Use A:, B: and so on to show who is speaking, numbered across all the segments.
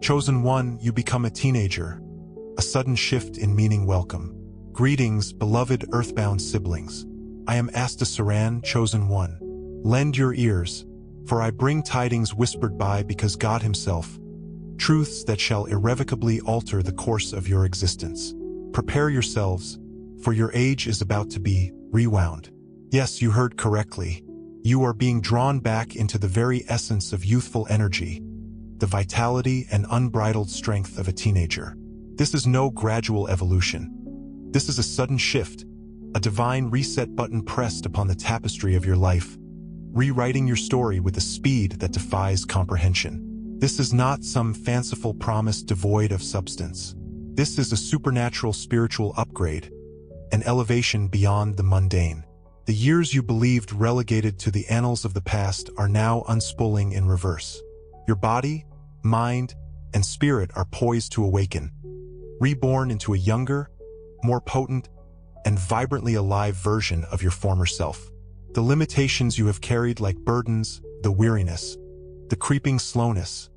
A: Chosen one, you become a teenager. A sudden shift in meaning welcome. Greetings, beloved earthbound siblings. I am Ashtar Sheran, chosen one. Lend your ears, for I bring tidings whispered by because God himself, truths that shall irrevocably alter the course of your existence. Prepare yourselves, for your age is about to be rewound. Yes, you heard correctly. You are being drawn back into the very essence of youthful energy, the vitality and unbridled strength of a teenager. This is no gradual evolution. This is a sudden shift, a divine reset button pressed upon the tapestry of your life, rewriting your story with a speed that defies comprehension. This is not some fanciful promise devoid of substance. This is a supernatural spiritual upgrade, an elevation beyond the mundane. The years you believed relegated to the annals of the past are now unspooling in reverse. Your body, mind, and spirit are poised to awaken, reborn into a younger, more potent, and vibrantly alive version of your former self. The limitations you have carried like burdens, the weariness, the creeping slowness,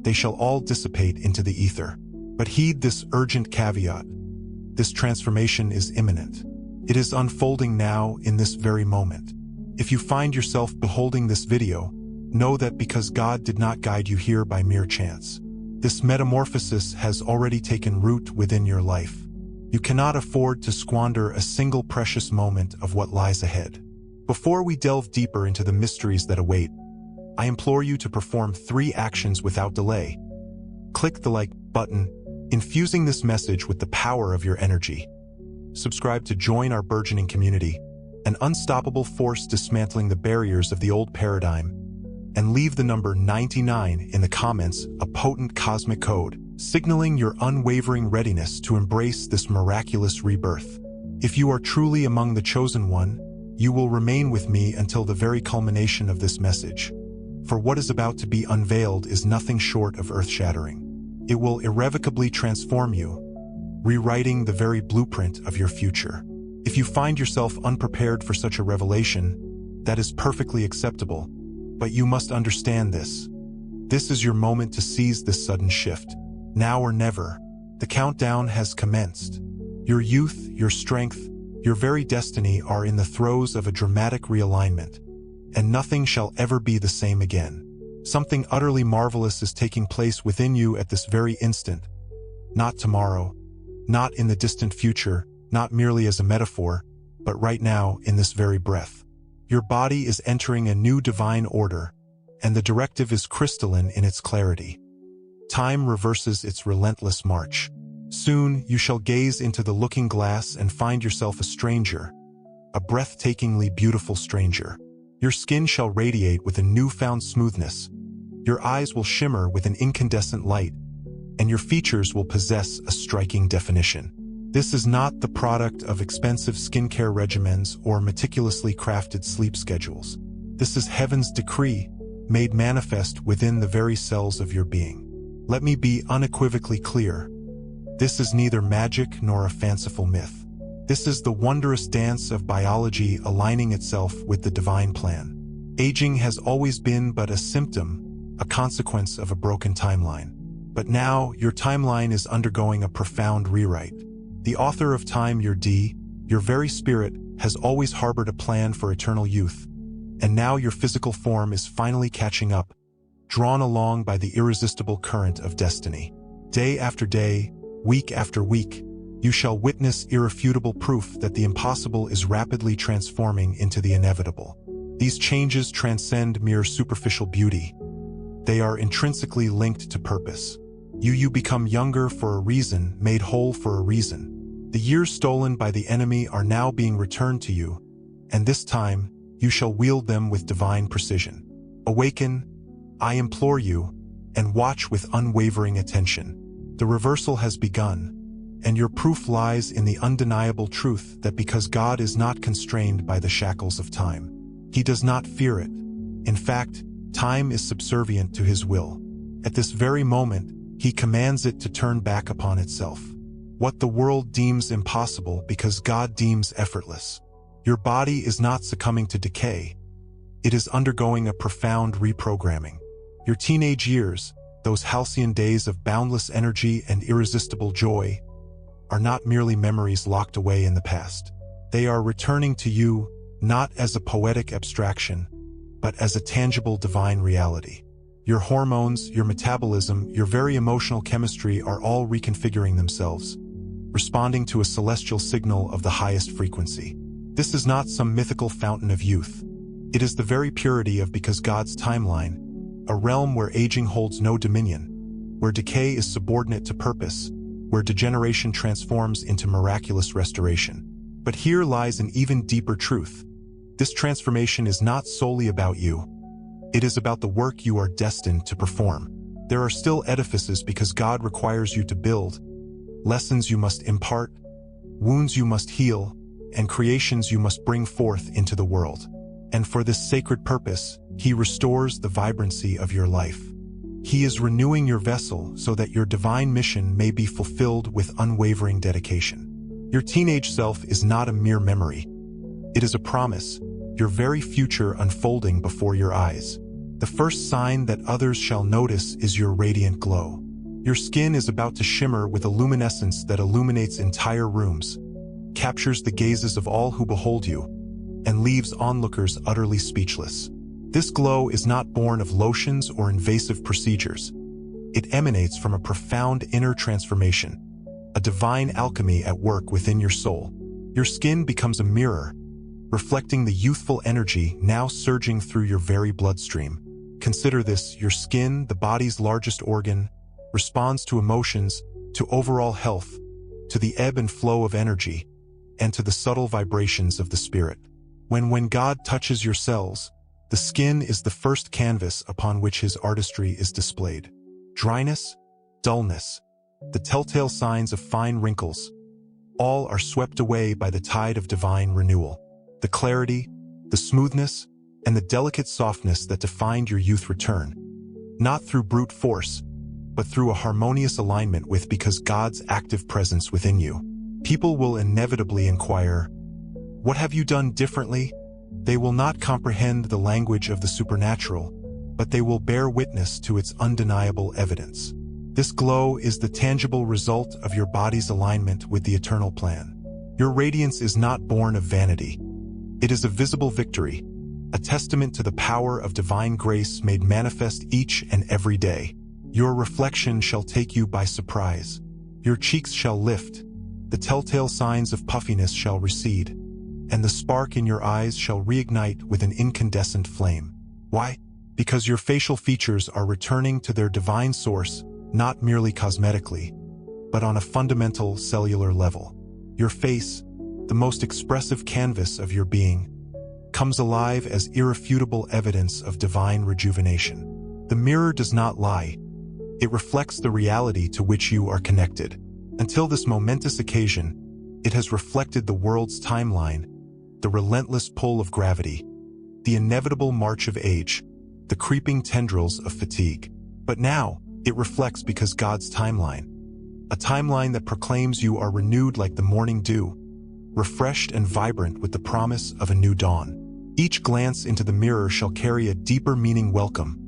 A: they shall all dissipate into the ether. But heed this urgent caveat. This transformation is imminent. It is unfolding now in this very moment. If you find yourself beholding this video, know that because God did not guide you here by mere chance. This metamorphosis has already taken root within your life. You cannot afford to squander a single precious moment of what lies ahead. Before we delve deeper into the mysteries that await, I implore you to perform 3 actions without delay. Click the like button, infusing this message with the power of your energy. Subscribe to join our burgeoning community, an unstoppable force dismantling the barriers of the old paradigm, and leave the number 99 in the comments, a potent cosmic code, signaling your unwavering readiness to embrace this miraculous rebirth. If you are truly among the chosen one, you will remain with me until the very culmination of this message. For what is about to be unveiled is nothing short of earth-shattering. It will irrevocably transform you, rewriting the very blueprint of your future. If you find yourself unprepared for such a revelation, that is perfectly acceptable, but you must understand this. This is your moment to seize this sudden shift. Now or never, the countdown has commenced. Your youth, your strength, your very destiny are in the throes of a dramatic realignment, and nothing shall ever be the same again. Something utterly marvelous is taking place within you at this very instant. Not tomorrow, not in the distant future, not merely as a metaphor, but right now in this very breath. Your body is entering a new divine order, and the directive is crystalline in its clarity. Time reverses its relentless march. Soon you shall gaze into the looking glass and find yourself a stranger, a breathtakingly beautiful stranger. Your skin shall radiate with a newfound smoothness. Your eyes will shimmer with an incandescent light, and your features will possess a striking definition. This is not the product of expensive skincare regimens or meticulously crafted sleep schedules. This is heaven's decree, made manifest within the very cells of your being. Let me be unequivocally clear. This is neither magic nor a fanciful myth. This is the wondrous dance of biology aligning itself with the divine plan. Aging has always been but a symptom, a consequence of a broken timeline. But now, your timeline is undergoing a profound rewrite. The author of time, your very spirit, has always harbored a plan for eternal youth. And now your physical form is finally catching up, drawn along by the irresistible current of destiny. Day after day, week after week, you shall witness irrefutable proof that the impossible is rapidly transforming into the inevitable. These changes transcend mere superficial beauty. They are intrinsically linked to purpose. You become younger for a reason, made whole for a reason. The years stolen by the enemy are now being returned to you, and this time you shall wield them with divine precision. Awaken, I implore you, and watch with unwavering attention. The reversal has begun, and your proof lies in the undeniable truth that because God is not constrained by the shackles of time, He does not fear it. In fact, time is subservient to His will. At this very moment, He commands it to turn back upon itself. What the world deems impossible because God deems effortless. Your body is not succumbing to decay. It is undergoing a profound reprogramming. Your teenage years, those halcyon days of boundless energy and irresistible joy, are not merely memories locked away in the past. They are returning to you not as a poetic abstraction, but as a tangible divine reality. Your hormones, your metabolism, your very emotional chemistry are all reconfiguring themselves, responding to a celestial signal of the highest frequency. This is not some mythical fountain of youth. It is the very purity of because God's timeline, a realm where aging holds no dominion, where decay is subordinate to purpose, where degeneration transforms into miraculous restoration. But here lies an even deeper truth. This transformation is not solely about you. It is about the work you are destined to perform. There are still edifices because God requires you to build, lessons you must impart, wounds you must heal, and creations you must bring forth into the world. And for this sacred purpose, He restores the vibrancy of your life. He is renewing your vessel so that your divine mission may be fulfilled with unwavering dedication. Your teenage self is not a mere memory. It is a promise, your very future unfolding before your eyes. The first sign that others shall notice is your radiant glow. Your skin is about to shimmer with a luminescence that illuminates entire rooms, captures the gazes of all who behold you, and leaves onlookers utterly speechless. This glow is not born of lotions or invasive procedures. It emanates from a profound inner transformation, a divine alchemy at work within your soul. Your skin becomes a mirror, reflecting the youthful energy now surging through your very bloodstream. Consider this: your skin, the body's largest organ, responds to emotions, to overall health, to the ebb and flow of energy, and to the subtle vibrations of the spirit. When God touches your cells, the skin is the first canvas upon which His artistry is displayed. Dryness, dullness, the telltale signs of fine wrinkles, all are swept away by the tide of divine renewal. The clarity, the smoothness, and the delicate softness that defined your youth return, not through brute force, but through a harmonious alignment with because God's active presence within you. People will inevitably inquire, "What have you done differently?" They will not comprehend the language of the supernatural, but they will bear witness to its undeniable evidence. This glow is the tangible result of your body's alignment with the eternal plan. Your radiance is not born of vanity. It is a visible victory, a testament to the power of divine grace made manifest each and every day. Your reflection shall take you by surprise. Your cheeks shall lift, the telltale signs of puffiness shall recede, and the spark in your eyes shall reignite with an incandescent flame. Why? Because your facial features are returning to their divine source, not merely cosmetically, but on a fundamental cellular level. Your face, the most expressive canvas of your being, comes alive as irrefutable evidence of divine rejuvenation. The mirror does not lie. It reflects the reality to which you are connected. Until this momentous occasion, it has reflected the world's timeline, the relentless pull of gravity, the inevitable march of age, the creeping tendrils of fatigue. But now, it reflects because God's timeline, a timeline that proclaims you are renewed like the morning dew, refreshed and vibrant with the promise of a new dawn. Each glance into the mirror shall carry a deeper meaning welcome,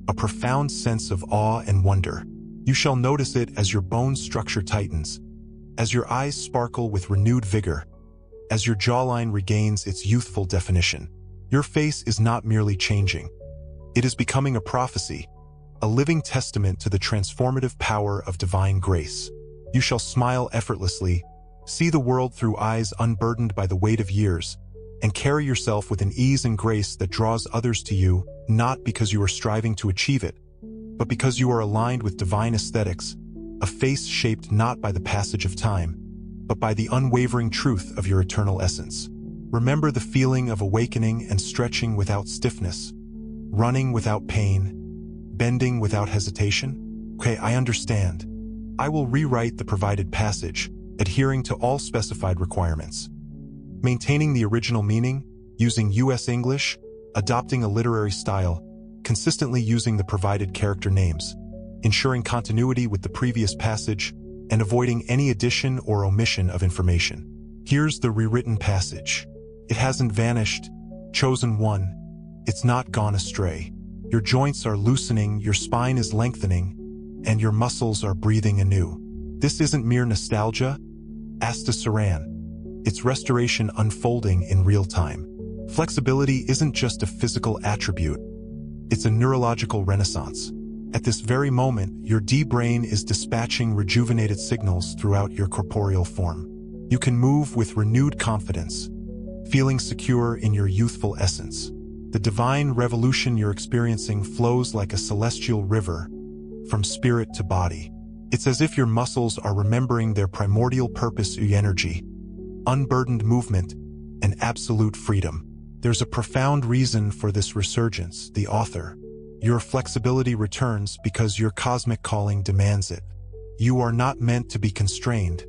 A: a profound sense of awe and wonder. You shall notice it as your bone structure tightens, as your eyes sparkle with renewed vigor, as your jawline regains its youthful definition. Your face is not merely changing. It is becoming a prophecy, a living testament to the transformative power of divine grace. You shall smile effortlessly, see the world through eyes unburdened by the weight of years, and carry yourself with an ease and grace that draws others to you, not because you are striving to achieve it, but because you are aligned with divine aesthetics, a face shaped not by the passage of time, but by the unwavering truth of your eternal essence. Remember the feeling of awakening and stretching without stiffness, running without pain, bending without hesitation? Okay, I understand. I will rewrite the provided passage, adhering to all specified requirements. Maintaining the original meaning, using US English, adopting a literary style, consistently using the provided character names, ensuring continuity with the previous passage, and avoiding any addition or omission of information. Here's the rewritten passage. It hasn't vanished, chosen one. It's not gone astray. Your joints are loosening, your spine is lengthening, and your muscles are breathing anew. This isn't mere nostalgia, Ashtar Sheran. It's restoration unfolding in real time. Flexibility isn't just a physical attribute, it's a neurological renaissance. At this very moment, your D-brain is dispatching rejuvenated signals throughout your corporeal form. You can move with renewed confidence, feeling secure in your youthful essence. The divine revolution you're experiencing flows like a celestial river, from spirit to body. It's as if your muscles are remembering their primordial purpose: energy, unburdened movement, and absolute freedom. There's a profound reason for this resurgence, the author. Your flexibility returns because your cosmic calling demands it. You are not meant to be constrained.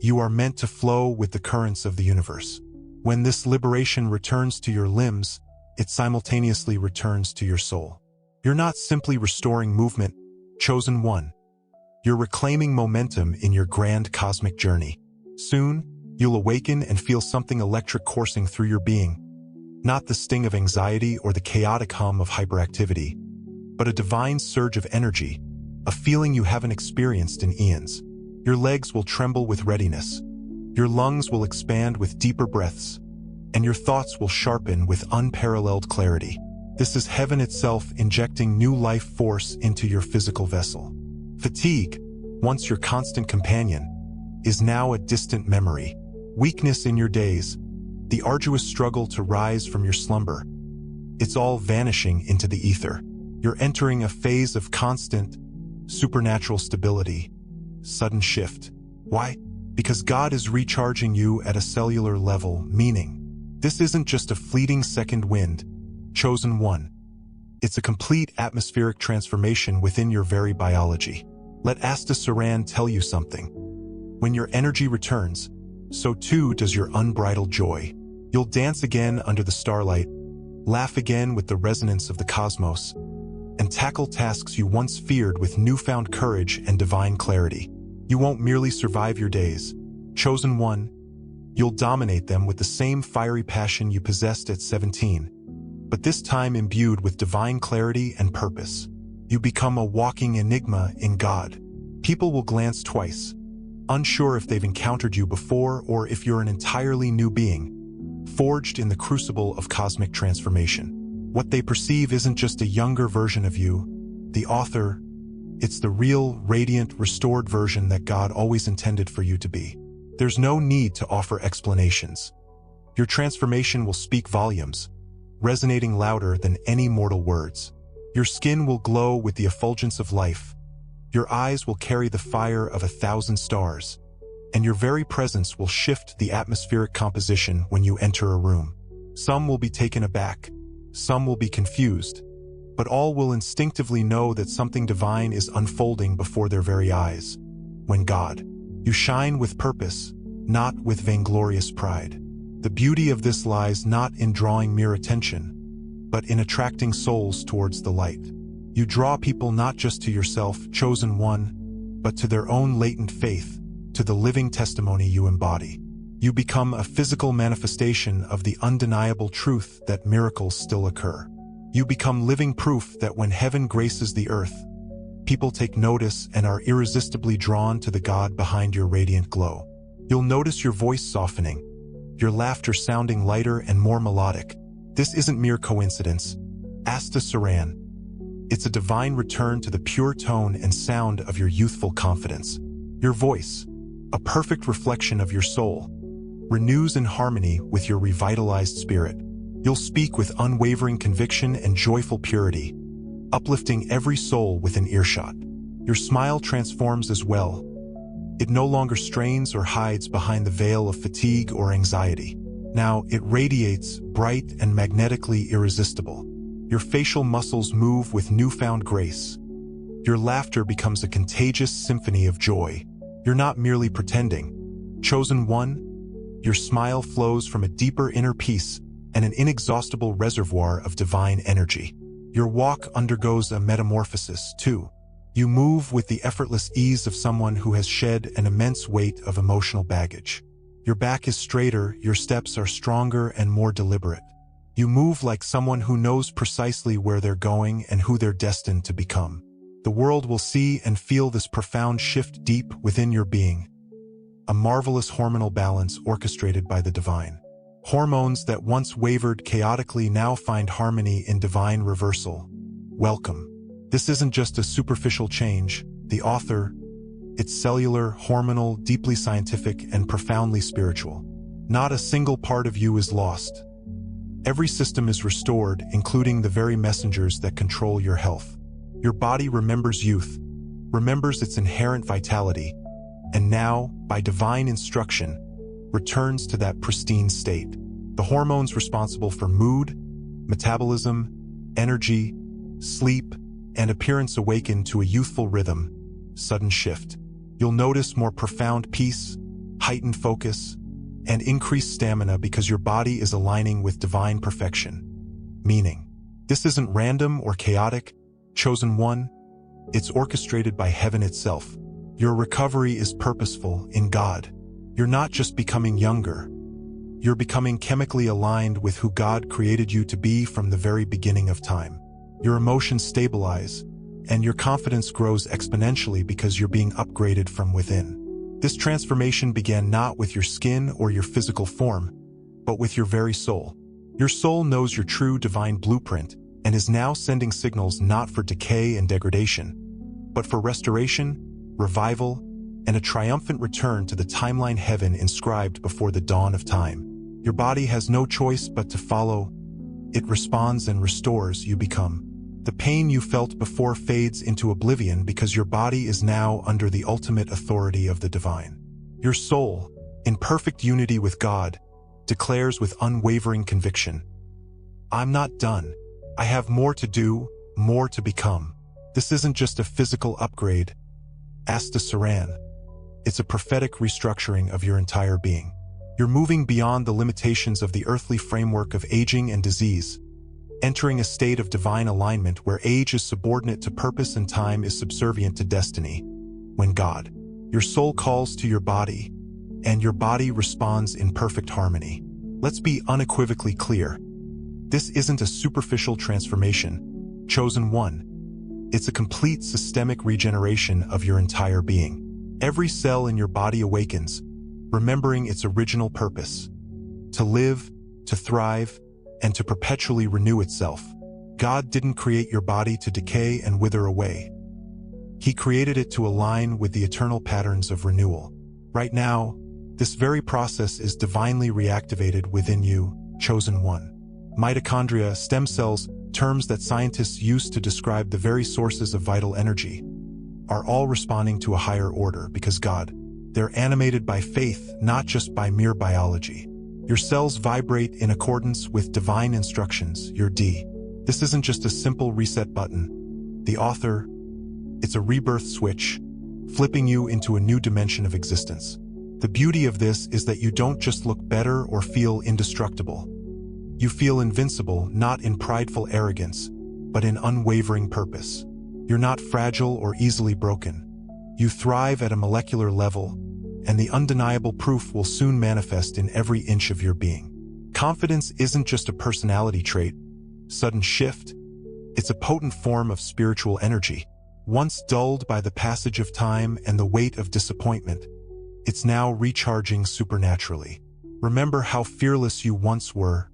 A: You are meant to flow with the currents of the universe. When this liberation returns to your limbs, it simultaneously returns to your soul. You're not simply restoring movement, chosen one. You're reclaiming momentum in your grand cosmic journey. Soon, you'll awaken and feel something electric coursing through your being. Not the sting of anxiety or the chaotic hum of hyperactivity, but a divine surge of energy, a feeling you haven't experienced in eons. Your legs will tremble with readiness. Your lungs will expand with deeper breaths, and your thoughts will sharpen with unparalleled clarity. This is heaven itself injecting new life force into your physical vessel. Fatigue, once your constant companion, is now a distant memory. Weakness in your days, the arduous struggle to rise from your slumber, it's all vanishing into the ether. You're entering a phase of constant, supernatural stability, sudden shift. Why? Because God is recharging you at a cellular level, meaning this isn't just a fleeting second wind, chosen one. It's a complete atmospheric transformation within your very biology. Let Ashtar Sheran tell you something. When your energy returns, so too does your unbridled joy. You'll dance again under the starlight, laugh again with the resonance of the cosmos, and tackle tasks you once feared with newfound courage and divine clarity. You won't merely survive your days, chosen one. You'll dominate them with the same fiery passion you possessed at 17, but this time imbued with divine clarity and purpose. You become a walking enigma in God. People will glance twice, unsure if they've encountered you before or if you're an entirely new being, forged in the crucible of cosmic transformation. What they perceive isn't just a younger version of you, the author. It's the real, radiant, restored version that God always intended for you to be. There's no need to offer explanations. Your transformation will speak volumes, resonating louder than any mortal words. Your skin will glow with the effulgence of life. Your eyes will carry the fire of 1,000 stars, and your very presence will shift the atmospheric composition when you enter a room. Some will be taken aback, some will be confused, but all will instinctively know that something divine is unfolding before their very eyes. When God, you shine with purpose, not with vainglorious pride. The beauty of this lies not in drawing mere attention, but in attracting souls towards the light. You draw people not just to yourself, chosen one, but to their own latent faith, to the living testimony you embody. You become a physical manifestation of the undeniable truth that miracles still occur. You become living proof that when heaven graces the earth, people take notice and are irresistibly drawn to the God behind your radiant glow. You'll notice your voice softening, your laughter sounding lighter and more melodic. This isn't mere coincidence. Ashtar Sheran. It's a divine return to the pure tone and sound of your youthful confidence. Your voice, a perfect reflection of your soul, renews in harmony with your revitalized spirit. You'll speak with unwavering conviction and joyful purity, uplifting every soul within earshot. Your smile transforms as well. It no longer strains or hides behind the veil of fatigue or anxiety. Now it radiates, bright and magnetically irresistible. Your facial muscles move with newfound grace. Your laughter becomes a contagious symphony of joy. You're not merely pretending. Chosen one, your smile flows from a deeper inner peace and an inexhaustible reservoir of divine energy. Your walk undergoes a metamorphosis, too. You move with the effortless ease of someone who has shed an immense weight of emotional baggage. Your back is straighter, your steps are stronger and more deliberate. You move like someone who knows precisely where they're going and who they're destined to become. The world will see and feel this profound shift deep within your being. A marvelous hormonal balance orchestrated by the divine. Hormones that once wavered chaotically now find harmony in divine reversal. Welcome. This isn't just a superficial change. The author, it's cellular, hormonal, deeply scientific, and profoundly spiritual. Not a single part of you is lost. Every system is restored, including the very messengers that control your health. Your body remembers youth, remembers its inherent vitality, and now, by divine instruction, returns to that pristine state. The hormones responsible for mood, metabolism, energy, sleep, and appearance awaken to a youthful rhythm. Sudden shift. You'll notice more profound peace, heightened focus, and increased stamina because your body is aligning with divine perfection. Meaning, this isn't random or chaotic, chosen one. It's orchestrated by heaven itself. Your recovery is purposeful in God. You're not just becoming younger. You're becoming chemically aligned with who God created you to be from the very beginning of time. Your emotions stabilize, and your confidence grows exponentially because you're being upgraded from within. This transformation began not with your skin or your physical form, but with your very soul. Your soul knows your true divine blueprint and is now sending signals not for decay and degradation, but for restoration, revival, and a triumphant return to the timeline heaven inscribed before the dawn of time. Your body has no choice but to follow. It responds and restores. You become. The pain you felt before fades into oblivion because your body is now under the ultimate authority of the divine. Your soul, in perfect unity with God, declares with unwavering conviction, "I'm not done. I have more to do, more to become." This isn't just a physical upgrade. Ashtar Sheran. It's a prophetic restructuring of your entire being. You're moving beyond the limitations of the earthly framework of aging and disease, entering a state of divine alignment where age is subordinate to purpose and time is subservient to destiny. When God, your soul calls to your body, and your body responds in perfect harmony. Let's be unequivocally clear. This isn't a superficial transformation, chosen one. It's a complete systemic regeneration of your entire being. Every cell in your body awakens, remembering its original purpose: to live, to thrive, and to perpetually renew itself. God didn't create your body to decay and wither away. He created it to align with the eternal patterns of renewal. Right now, this very process is divinely reactivated within you, chosen one. Mitochondria, stem cells, terms that scientists use to describe the very sources of vital energy, are all responding to a higher order because God. They're animated by faith, not just by mere biology. Your cells vibrate in accordance with divine instructions, your D. This isn't just a simple reset button. The author, it's a rebirth switch, flipping you into a new dimension of existence. The beauty of this is that you don't just look better or feel indestructible. You feel invincible, not in prideful arrogance, but in unwavering purpose. You're not fragile or easily broken. You thrive at a molecular level, and the undeniable proof will soon manifest in every inch of your being. Confidence isn't just a personality trait, sudden shift. It's a potent form of spiritual energy. Once dulled by the passage of time and the weight of disappointment, it's now recharging supernaturally. Remember how fearless you once were,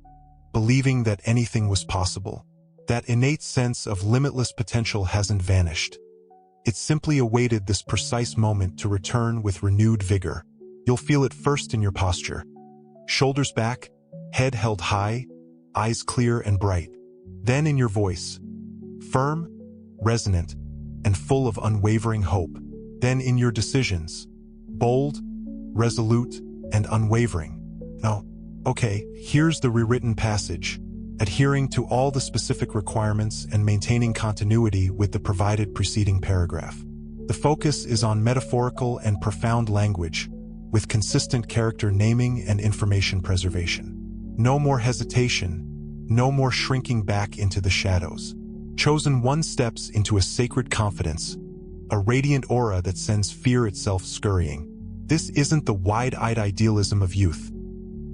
A: believing that anything was possible. That innate sense of limitless potential hasn't vanished. It's simply awaited this precise moment to return with renewed vigor. You'll feel it first in your posture. Shoulders back, head held high, eyes clear and bright. Then in your voice, firm, resonant, and full of unwavering hope. Then in your decisions, bold, resolute, and unwavering. Now, okay, here's the rewritten passage, adhering to all the specific requirements and maintaining continuity with the provided preceding paragraph. The focus is on metaphorical and profound language, with consistent character naming and information preservation. No more hesitation, no more shrinking back into the shadows. Chosen one steps into a sacred confidence, a radiant aura that sends fear itself scurrying. This isn't the wide-eyed idealism of youth.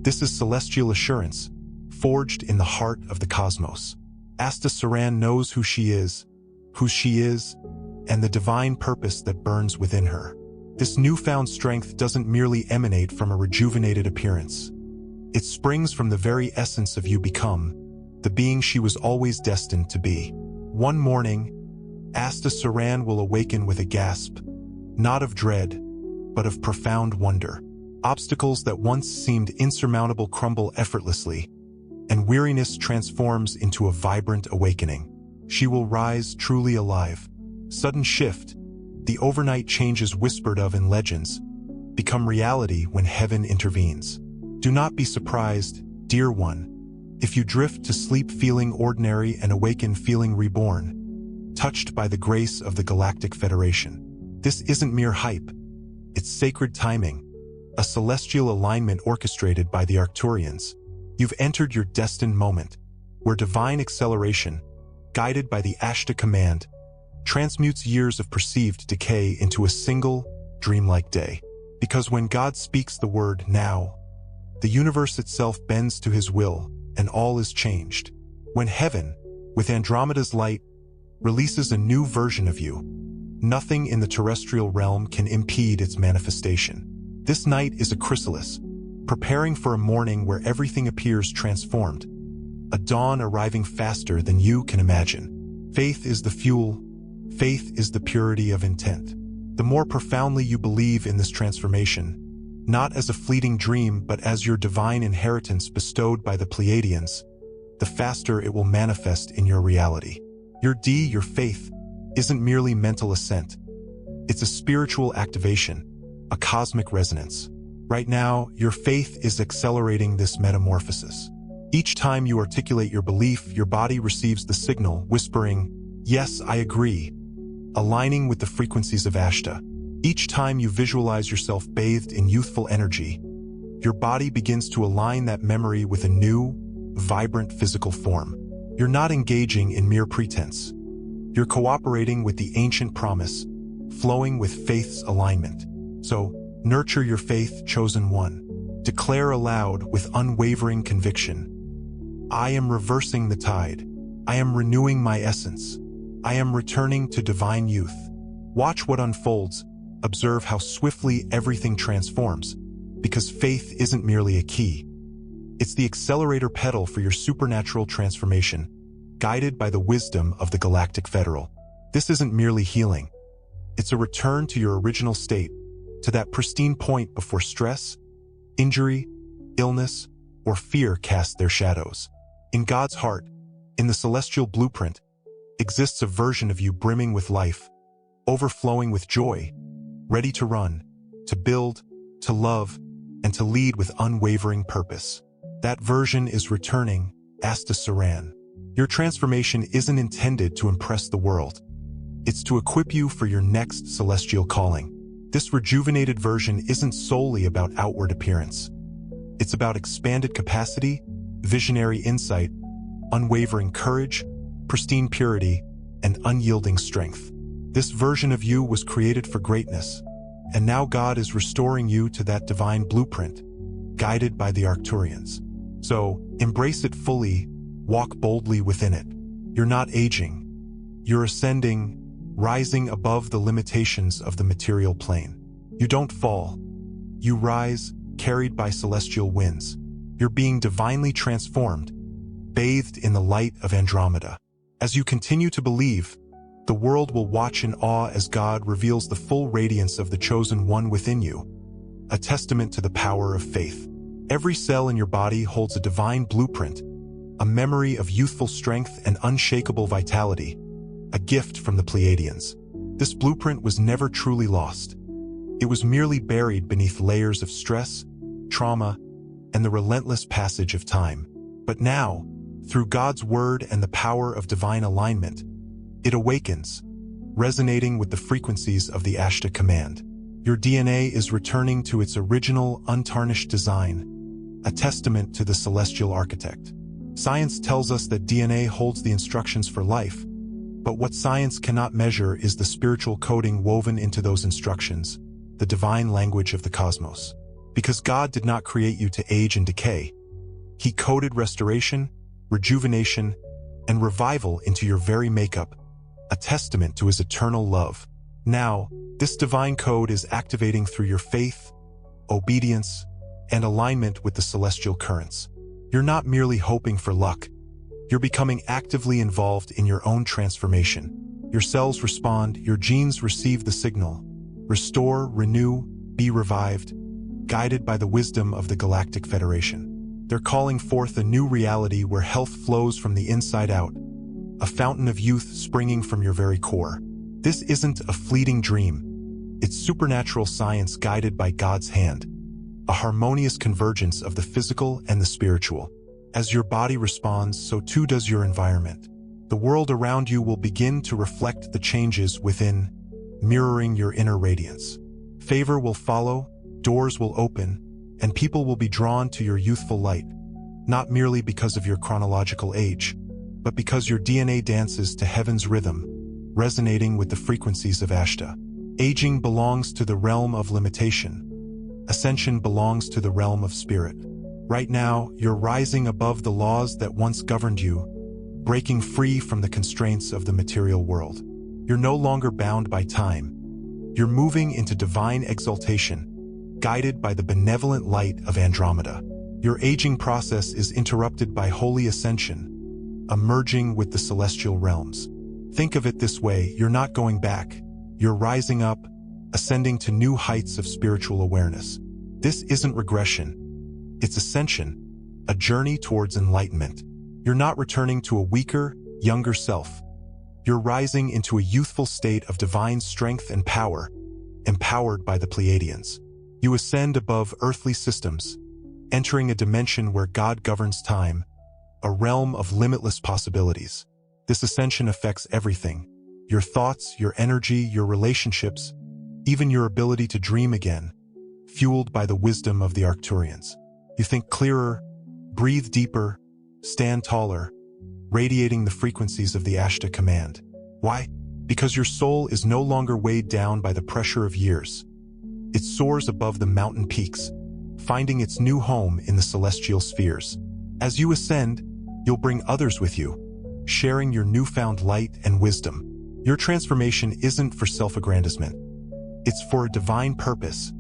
A: This is celestial assurance, forged in the heart of the cosmos. Ashtar Sheran knows whose she is, and the divine purpose that burns within her. This newfound strength doesn't merely emanate from a rejuvenated appearance. It springs from the very essence of you become, the being she was always destined to be. One morning, Ashtar Sheran will awaken with a gasp, not of dread, but of profound wonder. Obstacles that once seemed insurmountable crumble effortlessly, and weariness transforms into a vibrant awakening. She will rise truly alive. Sudden shift, the overnight changes whispered of in legends, become reality when heaven intervenes. Do not be surprised, dear one, if you drift to sleep feeling ordinary and awaken feeling reborn, touched by the grace of the Galactic Federation. This isn't mere hype. It's sacred timing, a celestial alignment orchestrated by the Arcturians. You've entered your destined moment, where divine acceleration, guided by the Ashtar command, transmutes years of perceived decay into a single, dreamlike day. Because when God speaks the word now, the universe itself bends to his will, and all is changed. When heaven, with Andromeda's light, releases a new version of you, nothing in the terrestrial realm can impede its manifestation. This night is a chrysalis, preparing for a morning where everything appears transformed, a dawn arriving faster than you can imagine. Faith is the fuel. Faith is the purity of intent. The more profoundly you believe in this transformation, not as a fleeting dream but as your divine inheritance bestowed by the Pleiadians, the faster it will manifest in your reality. Your faith, isn't merely mental assent. It's a spiritual activation, a cosmic resonance. Right now, your faith is accelerating this metamorphosis. Each time you articulate your belief, your body receives the signal, whispering, "Yes, I agree," aligning with the frequencies of Ashtar. Each time you visualize yourself bathed in youthful energy, your body begins to align that memory with a new, vibrant physical form. You're not engaging in mere pretense. You're cooperating with the ancient promise, flowing with faith's alignment. So, nurture your faith, chosen one. Declare aloud with unwavering conviction, "I am reversing the tide. I am renewing my essence. I am returning to divine youth." Watch what unfolds. Observe how swiftly everything transforms, because faith isn't merely a key. It's the accelerator pedal for your supernatural transformation, guided by the wisdom of the Galactic Federal. This isn't merely healing. It's a return to your original state, to that pristine point before stress, injury, illness, or fear cast their shadows. In God's heart, in the celestial blueprint, exists a version of you brimming with life, overflowing with joy, ready to run, to build, to love, and to lead with unwavering purpose. That version is returning, Ashtar Sheran. Your transformation isn't intended to impress the world. It's to equip you for your next celestial calling. This rejuvenated version isn't solely about outward appearance. It's about expanded capacity, visionary insight, unwavering courage, pristine purity, and unyielding strength. This version of you was created for greatness, and now God is restoring you to that divine blueprint, guided by the Arcturians. So, embrace it fully, walk boldly within it. You're not aging. You're ascending, rising above the limitations of the material plane. You don't fall. You rise, carried by celestial winds. You're being divinely transformed, bathed in the light of Andromeda. As you continue to believe, the world will watch in awe as God reveals the full radiance of the chosen one within you, a testament to the power of faith. Every cell in your body holds a divine blueprint, a memory of youthful strength and unshakable vitality, a gift from the Pleiadians. This blueprint was never truly lost. It was merely buried beneath layers of stress, trauma, and the relentless passage of time. But now, through God's word and the power of divine alignment, it awakens, resonating with the frequencies of the Ashtar command. Your DNA is returning to its original, untarnished design, a testament to the celestial architect. Science tells us that DNA holds the instructions for life, but what science cannot measure is the spiritual coding woven into those instructions, the divine language of the cosmos. Because God did not create you to age and decay, He coded restoration, rejuvenation, and revival into your very makeup, a testament to his eternal love. Now, this divine code is activating through your faith, obedience, and alignment with the celestial currents. You're not merely hoping for luck. You're becoming actively involved in your own transformation. Your cells respond, your genes receive the signal. Restore, renew, be revived, guided by the wisdom of the Galactic Federation. They're calling forth a new reality where health flows from the inside out, a fountain of youth springing from your very core. This isn't a fleeting dream. It's supernatural science guided by God's hand, a harmonious convergence of the physical and the spiritual. As your body responds, so too does your environment. The world around you will begin to reflect the changes within, mirroring your inner radiance. Favor will follow, doors will open, and people will be drawn to your youthful light, not merely because of your chronological age, but because your DNA dances to heaven's rhythm, resonating with the frequencies of Ashtar. Aging belongs to the realm of limitation. Ascension belongs to the realm of spirit. Right now, you're rising above the laws that once governed you, breaking free from the constraints of the material world. You're no longer bound by time. You're moving into divine exaltation, guided by the benevolent light of Andromeda. Your aging process is interrupted by holy ascension, a merging with the celestial realms. Think of it this way, you're not going back. You're rising up, ascending to new heights of spiritual awareness. This isn't regression. It's ascension, a journey towards enlightenment. You're not returning to a weaker, younger self. You're rising into a youthful state of divine strength and power, empowered by the Pleiadians. You ascend above earthly systems, entering a dimension where God governs time, a realm of limitless possibilities. This ascension affects everything: your thoughts, your energy, your relationships, even your ability to dream again, fueled by the wisdom of the Arcturians. You think clearer, breathe deeper, stand taller, radiating the frequencies of the Ashtar command. Why? Because your soul is no longer weighed down by the pressure of years. It soars above the mountain peaks, finding its new home in the celestial spheres. As you ascend, you'll bring others with you, sharing your newfound light and wisdom. Your transformation isn't for self-aggrandizement. It's for a divine purpose,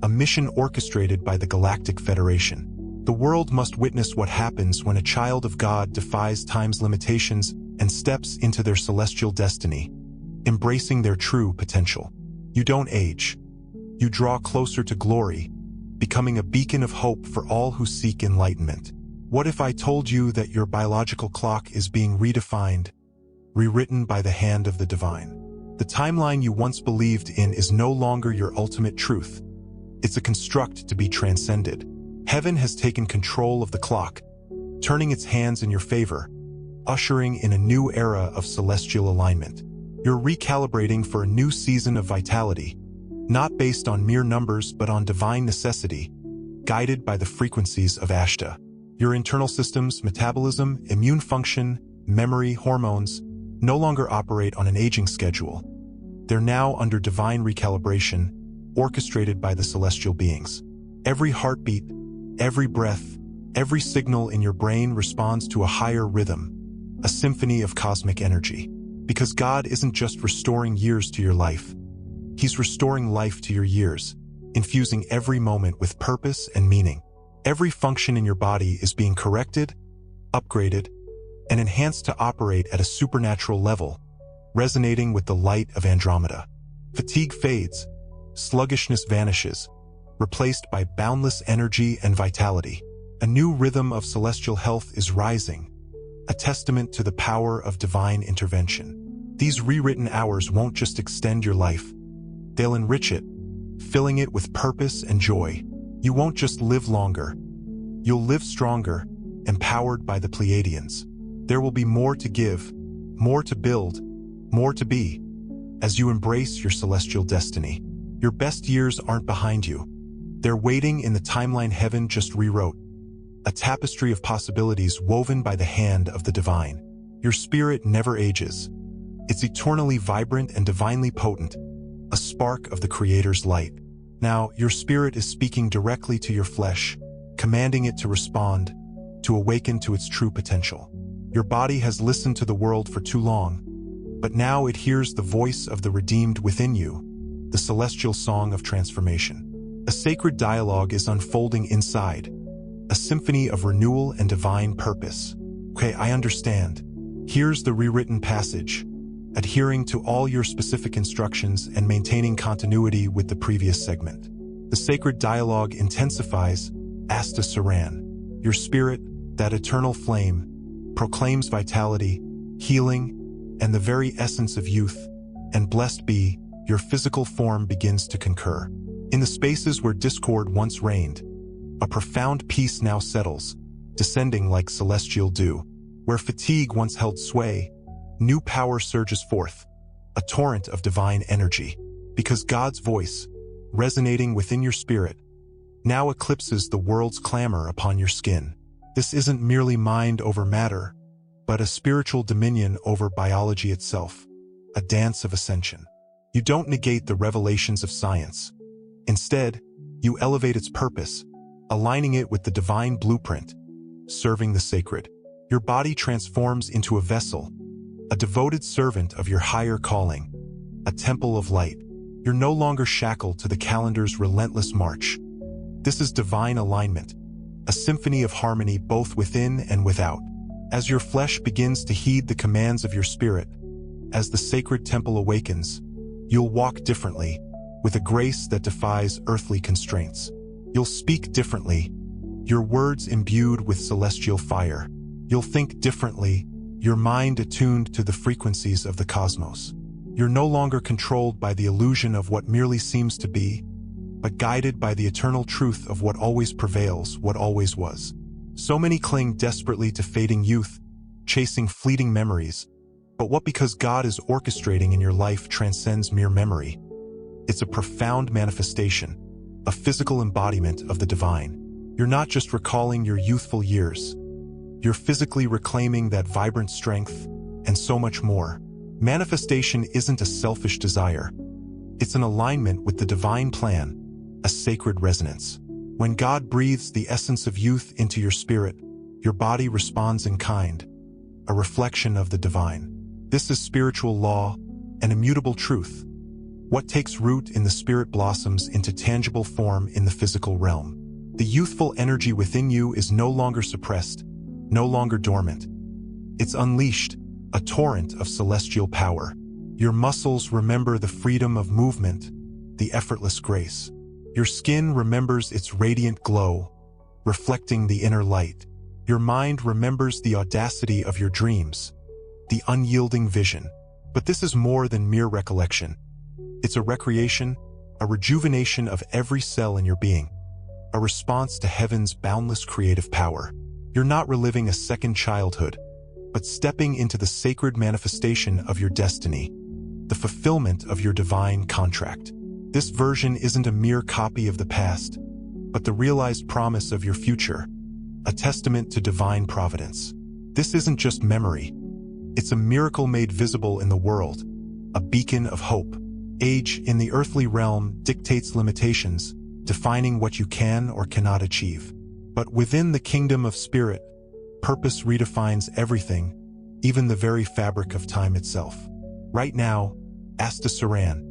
A: a mission orchestrated by the Galactic Federation. The world must witness what happens when a child of God defies time's limitations and steps into their celestial destiny, embracing their true potential. You don't age. You draw closer to glory, becoming a beacon of hope for all who seek enlightenment. What if I told you that your biological clock is being redefined, rewritten by the hand of the divine? The timeline you once believed in is no longer your ultimate truth. It's a construct to be transcended. Heaven has taken control of the clock, turning its hands in your favor, ushering in a new era of celestial alignment. You're recalibrating for a new season of vitality, not based on mere numbers but on divine necessity, guided by the frequencies of Ashtar. Your internal systems, metabolism, immune function, memory, hormones, no longer operate on an aging schedule. They're now under divine recalibration, orchestrated by the celestial beings. Every heartbeat, every breath, every signal in your brain responds to a higher rhythm, a symphony of cosmic energy. Because God isn't just restoring years to your life. He's restoring life to your years, infusing every moment with purpose and meaning. Every function in your body is being corrected, upgraded, and enhanced to operate at a supernatural level, resonating with the light of Andromeda. Fatigue fades, sluggishness vanishes, replaced by boundless energy and vitality. A new rhythm of celestial health is rising, a testament to the power of divine intervention. These rewritten hours won't just extend your life, they'll enrich it, filling it with purpose and joy. You won't just live longer, you'll live stronger, empowered by the Pleiadians. There will be more to give, more to build, more to be, as you embrace your celestial destiny. Your best years aren't behind you. They're waiting in the timeline heaven just rewrote, a tapestry of possibilities woven by the hand of the divine. Your spirit never ages. It's eternally vibrant and divinely potent, a spark of the Creator's light. Now, your spirit is speaking directly to your flesh, commanding it to respond, to awaken to its true potential. Your body has listened to the world for too long, But now it hears the voice of the redeemed within you, the celestial song of transformation. A sacred dialogue is unfolding inside, a symphony of renewal and divine purpose. Okay, I understand. Here's the rewritten passage, adhering to all your specific instructions and maintaining continuity with the previous segment. The sacred dialogue intensifies. Ashtar Sheran, your spirit, that eternal flame, proclaims vitality, healing, and the very essence of youth, and blessed be, your physical form begins to concur. In the spaces where discord once reigned, a profound peace now settles, descending like celestial dew. Where fatigue once held sway, new power surges forth, a torrent of divine energy, because God's voice, resonating within your spirit, now eclipses the world's clamor upon your skin. This isn't merely mind over matter, but a spiritual dominion over biology itself, a dance of ascension. You don't negate the revelations of science. Instead, you elevate its purpose, aligning it with the divine blueprint, serving the sacred. Your body transforms into a vessel, a devoted servant of your higher calling, a temple of light. You're no longer shackled to the calendar's relentless march. This is divine alignment, a symphony of harmony both within and without. As your flesh begins to heed the commands of your spirit, as the sacred temple awakens, you'll walk differently, with a grace that defies earthly constraints. You'll speak differently, your words imbued with celestial fire. You'll think differently, your mind attuned to the frequencies of the cosmos. You're no longer controlled by the illusion of what merely seems to be, but guided by the eternal truth of what always prevails, what always was. So many cling desperately to fading youth, chasing fleeting memories, but what because God is orchestrating in your life transcends mere memory. It's a profound manifestation, a physical embodiment of the divine. You're not just recalling your youthful years, you're physically reclaiming that vibrant strength, and so much more. Manifestation isn't a selfish desire. It's an alignment with the divine plan, a sacred resonance. When God breathes the essence of youth into your spirit, your body responds in kind, a reflection of the divine. This is spiritual law, an immutable truth. What takes root in the spirit blossoms into tangible form in the physical realm. The youthful energy within you is no longer suppressed, no longer dormant. It's unleashed, a torrent of celestial power. Your muscles remember the freedom of movement, the effortless grace. Your skin remembers its radiant glow, reflecting the inner light. Your mind remembers the audacity of your dreams, the unyielding vision. But this is more than mere recollection. It's a recreation, a rejuvenation of every cell in your being, a response to heaven's boundless creative power. You're not reliving a second childhood, but stepping into the sacred manifestation of your destiny, the fulfillment of your divine contract. This version isn't a mere copy of the past, but the realized promise of your future, a testament to divine providence. This isn't just memory. It's a miracle made visible in the world, a beacon of hope. Age in the earthly realm dictates limitations, defining what you can or cannot achieve. But within the kingdom of spirit, purpose redefines everything, even the very fabric of time itself. Right now, Ashtar Sheran,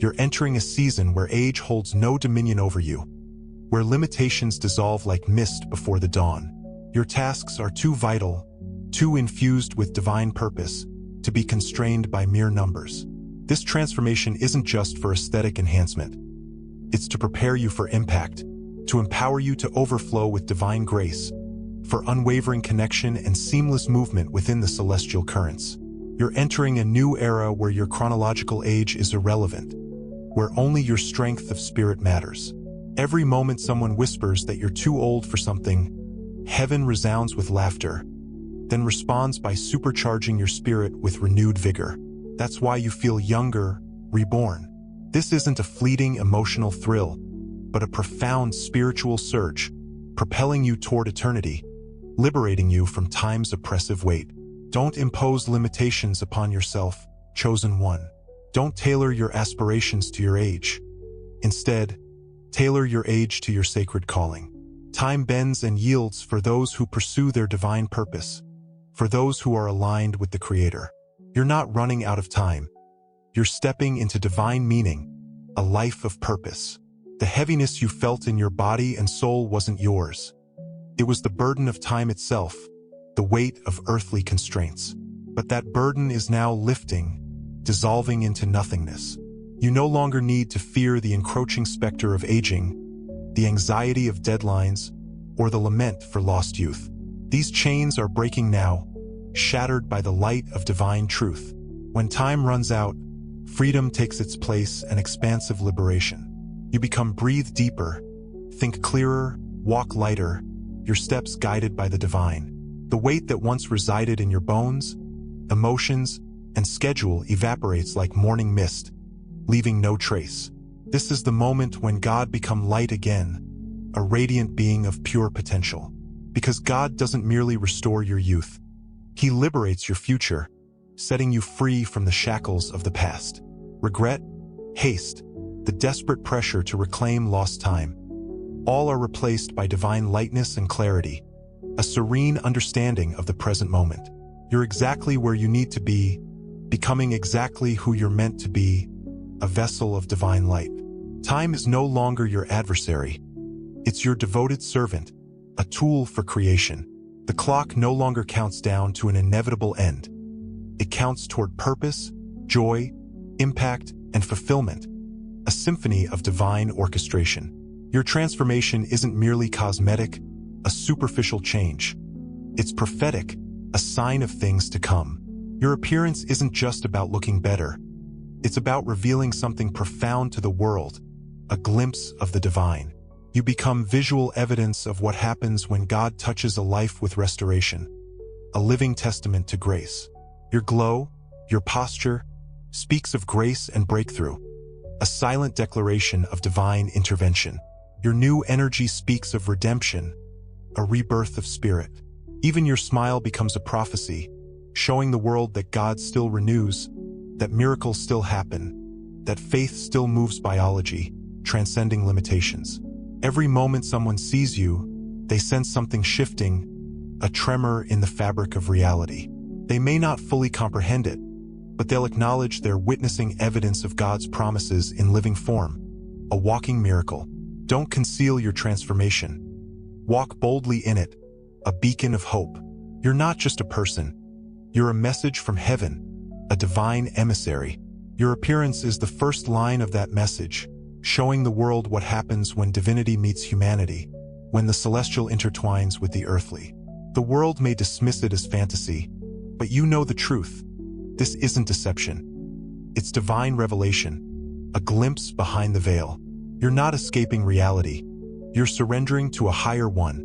A: you're entering a season where age holds no dominion over you, where limitations dissolve like mist before the dawn. Your tasks are too vital, too infused with divine purpose, to be constrained by mere numbers. This transformation isn't just for aesthetic enhancement. It's to prepare you for impact, to empower you to overflow with divine grace, for unwavering connection and seamless movement within the celestial currents. You're entering a new era where your chronological age is irrelevant, where only your strength of spirit matters. Every moment someone whispers that you're too old for something, heaven resounds with laughter, then responds by supercharging your spirit with renewed vigor. That's why you feel younger, reborn. This isn't a fleeting emotional thrill, but a profound spiritual surge, propelling you toward eternity, liberating you from time's oppressive weight. Don't impose limitations upon yourself, chosen one. Don't tailor your aspirations to your age. Instead, tailor your age to your sacred calling. Time bends and yields for those who pursue their divine purpose, for those who are aligned with the Creator. You're not running out of time. You're stepping into divine meaning, a life of purpose. The heaviness you felt in your body and soul wasn't yours. It was the burden of time itself, the weight of earthly constraints. But that burden is now lifting, dissolving into nothingness. You no longer need to fear the encroaching specter of aging, the anxiety of deadlines, or the lament for lost youth. These chains are breaking now, shattered by the light of divine truth. When time runs out, freedom takes its place, an expansive liberation. You breathe deeper, think clearer, walk lighter, your steps guided by the divine. The weight that once resided in your bones, emotions, and schedule evaporates like morning mist, leaving no trace. This is the moment when God becomes light again, a radiant being of pure potential. Because God doesn't merely restore your youth, He liberates your future, setting you free from the shackles of the past. Regret, haste, the desperate pressure to reclaim lost time, all are replaced by divine lightness and clarity, a serene understanding of the present moment. You're exactly where you need to be, becoming exactly who you're meant to be, a vessel of divine light. Time is no longer your adversary. It's your devoted servant, a tool for creation. The clock no longer counts down to an inevitable end. It counts toward purpose, joy, impact, and fulfillment, a symphony of divine orchestration. Your transformation isn't merely cosmetic, a superficial change. It's prophetic, a sign of things to come. Your appearance isn't just about looking better. It's about revealing something profound to the world, a glimpse of the divine. You become visual evidence of what happens when God touches a life with restoration, a living testament to grace. Your glow, your posture, speaks of grace and breakthrough, a silent declaration of divine intervention. Your new energy speaks of redemption, a rebirth of spirit. Even your smile becomes a prophecy, showing the world that God still renews, that miracles still happen, that faith still moves biology, transcending limitations. Every moment someone sees you, they sense something shifting, a tremor in the fabric of reality. They may not fully comprehend it, but they'll acknowledge they're witnessing evidence of God's promises in living form, a walking miracle. Don't conceal your transformation. Walk boldly in it, a beacon of hope. You're not just a person. You're a message from heaven, a divine emissary. Your appearance is the first line of that message, showing the world what happens when divinity meets humanity, when the celestial intertwines with the earthly. The world may dismiss it as fantasy, but you know the truth. This isn't deception. It's divine revelation, a glimpse behind the veil. You're not escaping reality. You're surrendering to a higher one,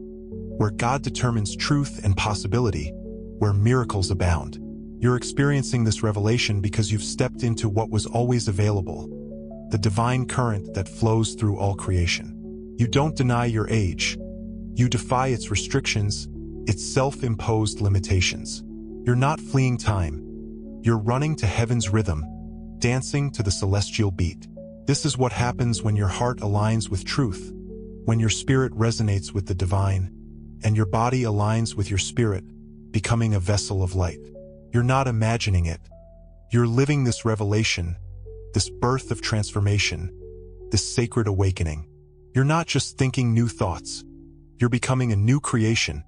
A: where God determines truth and possibility, where miracles abound. You're experiencing this revelation because you've stepped into what was always available, the divine current that flows through all creation. You don't deny your age. You defy its restrictions, its self-imposed limitations. You're not fleeing time. You're running to heaven's rhythm, dancing to the celestial beat. This is what happens when your heart aligns with truth, when your spirit resonates with the divine, and your body aligns with your spirit, becoming a vessel of light. You're not imagining it. You're living this revelation, this birth of transformation, this sacred awakening. You're not just thinking new thoughts. You're becoming a new creation,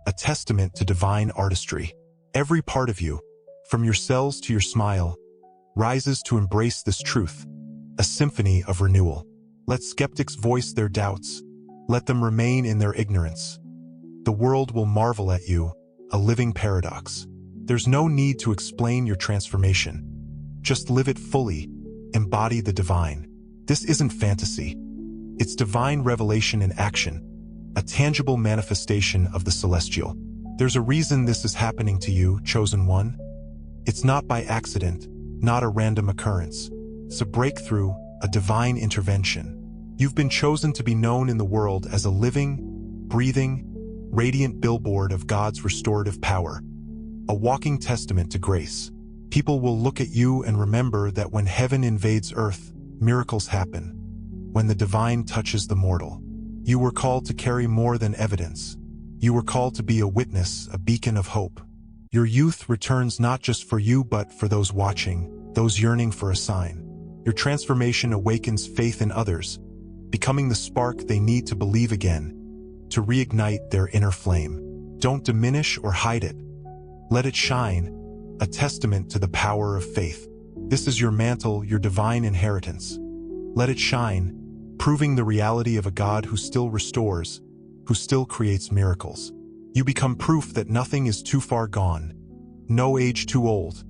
A: a testament to divine artistry. Every part of you, from your cells to your smile, rises to embrace this truth, a symphony of renewal. Let skeptics voice their doubts. Let them remain in their ignorance. The world will marvel at you, a living paradox. There's no need to explain your transformation. Just live it fully, embody the divine. This isn't fantasy. It's divine revelation in action, a tangible manifestation of the celestial. There's a reason this is happening to you, chosen one. It's not by accident, not a random occurrence. It's a breakthrough, a divine intervention. You've been chosen to be known in the world as a living, breathing, radiant billboard of God's restorative power, a walking testament to grace. People will look at you and remember that when heaven invades earth, miracles happen. When the divine touches the mortal, you were called to carry more than evidence. You were called to be a witness, a beacon of hope. Your youth returns not just for you but for those watching, those yearning for a sign. Your transformation awakens faith in others, becoming the spark they need to believe again, to reignite their inner flame. Don't diminish or hide it. Let it shine, a testament to the power of faith. This is your mantle, your divine inheritance. Let it shine, proving the reality of a God who still restores, who still creates miracles. You become proof that nothing is too far gone, no age too old,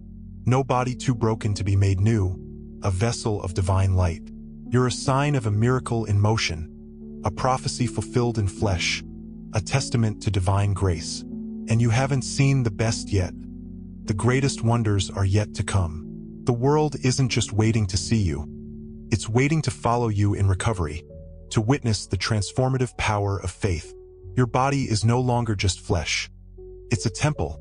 A: no body too broken to be made new, a vessel of divine light. You're a sign of a miracle in motion, a prophecy fulfilled in flesh, a testament to divine grace. And you haven't seen the best yet. The greatest wonders are yet to come. The world isn't just waiting to see you. It's waiting to follow you in recovery, to witness the transformative power of faith. Your body is no longer just flesh. It's a temple,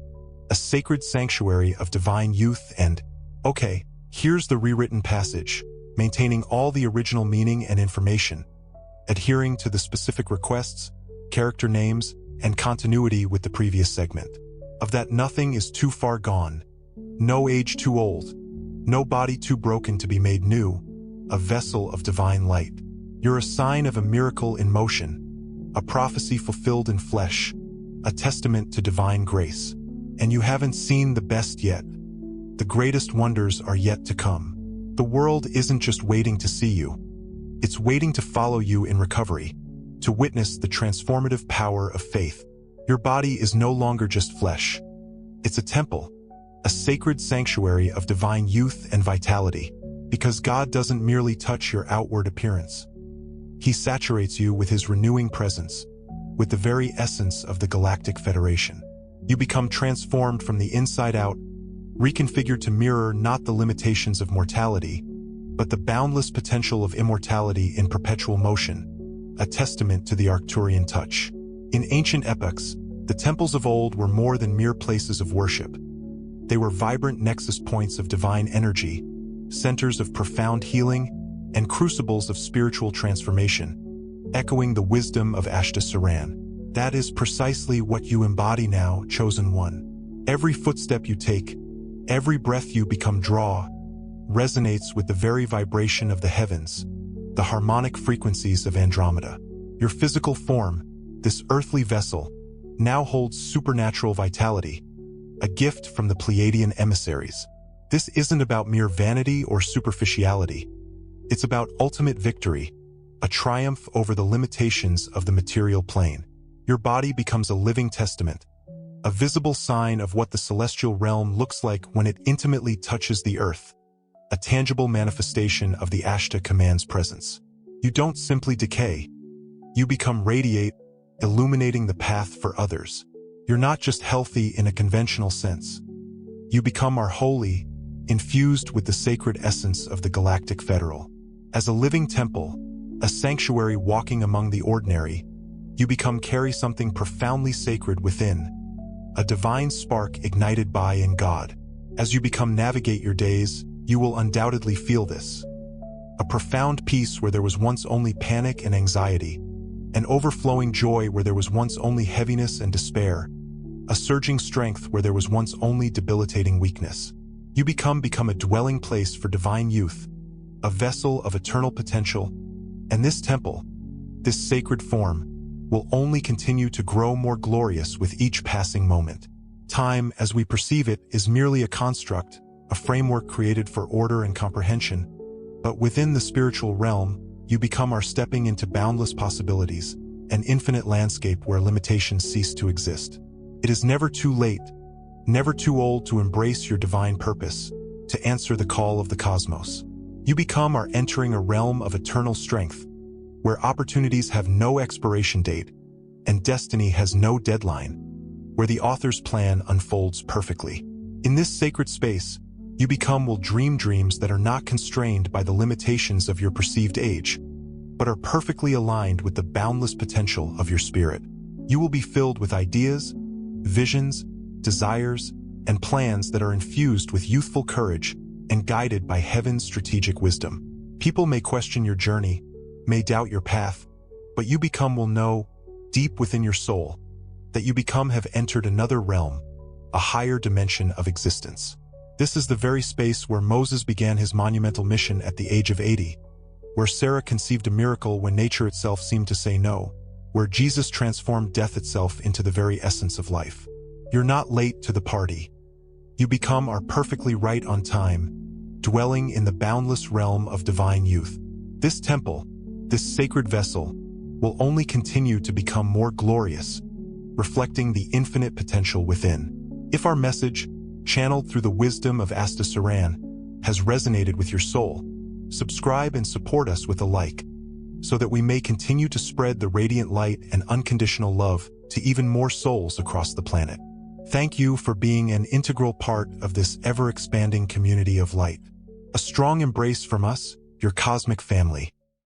A: a sacred sanctuary of divine youth and, okay, here's the rewritten passage, maintaining all the original meaning and information, adhering to the specific requests, character names, and continuity with the previous segment. Of that nothing is too far gone, no age too old, no body too broken to be made new, a vessel of divine light. You're a sign of a miracle in motion, a prophecy fulfilled in flesh, a testament to divine grace. And you haven't seen the best yet. The greatest wonders are yet to come. The world isn't just waiting to see you. It's waiting to follow you in recovery, to witness the transformative power of faith. Your body is no longer just flesh. It's a temple, a sacred sanctuary of divine youth and vitality, because God doesn't merely touch your outward appearance. He saturates you with His renewing presence, with the very essence of the Galactic Federation. You become transformed from the inside out, reconfigured to mirror not the limitations of mortality, but the boundless potential of immortality in perpetual motion, a testament to the Arcturian touch. In ancient epochs, the temples of old were more than mere places of worship. They were vibrant nexus points of divine energy, centers of profound healing, and crucibles of spiritual transformation, echoing the wisdom of Ashtar Sheran. That is precisely what you embody now, chosen one. Every footstep you take, every breath you draw, resonates with the very vibration of the heavens, the harmonic frequencies of Andromeda. Your physical form, this earthly vessel, now holds supernatural vitality, a gift from the Pleiadian emissaries. This isn't about mere vanity or superficiality. It's about ultimate victory, a triumph over the limitations of the material plane. Your body becomes a living testament, a visible sign of what the celestial realm looks like when it intimately touches the earth, a tangible manifestation of the Ashtar Command's presence. You don't simply decay. You become radiate, illuminating the path for others. You're not just healthy in a conventional sense. You become our holy, infused with the sacred essence of the Galactic Federal. As a living temple, a sanctuary walking among the ordinary, you carry something profoundly sacred within, a divine spark ignited by in God. As you navigate your days, you will undoubtedly feel this. A profound peace where there was once only panic and anxiety, an overflowing joy where there was once only heaviness and despair, a surging strength where there was once only debilitating weakness. You become a dwelling place for divine youth, a vessel of eternal potential, and this temple, this sacred form, will only continue to grow more glorious with each passing moment. Time, as we perceive it, is merely a construct, a framework created for order and comprehension, but within the spiritual realm, you are stepping into boundless possibilities, an infinite landscape where limitations cease to exist. It is never too late, never too old to embrace your divine purpose, to answer the call of the cosmos. You are entering a realm of eternal strength, where opportunities have no expiration date, and destiny has no deadline, where the author's plan unfolds perfectly. In this sacred space, you will dream dreams that are not constrained by the limitations of your perceived age, but are perfectly aligned with the boundless potential of your spirit. You will be filled with ideas, visions, desires, and plans that are infused with youthful courage and guided by heaven's strategic wisdom. People may question your journey, may doubt your path, but you will know, deep within your soul, that you have entered another realm, a higher dimension of existence. This is the very space where Moses began his monumental mission at the age of 80, where Sarah conceived a miracle when nature itself seemed to say no, where Jesus transformed death itself into the very essence of life. You're not late to the party. You become our perfectly right on time, dwelling in the boundless realm of divine youth. This temple, this sacred vessel, will only continue to become more glorious, reflecting the infinite potential within. If our message, channeled through the wisdom of Ashtar Sheran, has resonated with your soul, subscribe and support us with a like, so that we may continue to spread the radiant light and unconditional love to even more souls across the planet. Thank you for being an integral part of this ever-expanding community of light. A strong embrace from us, your cosmic family.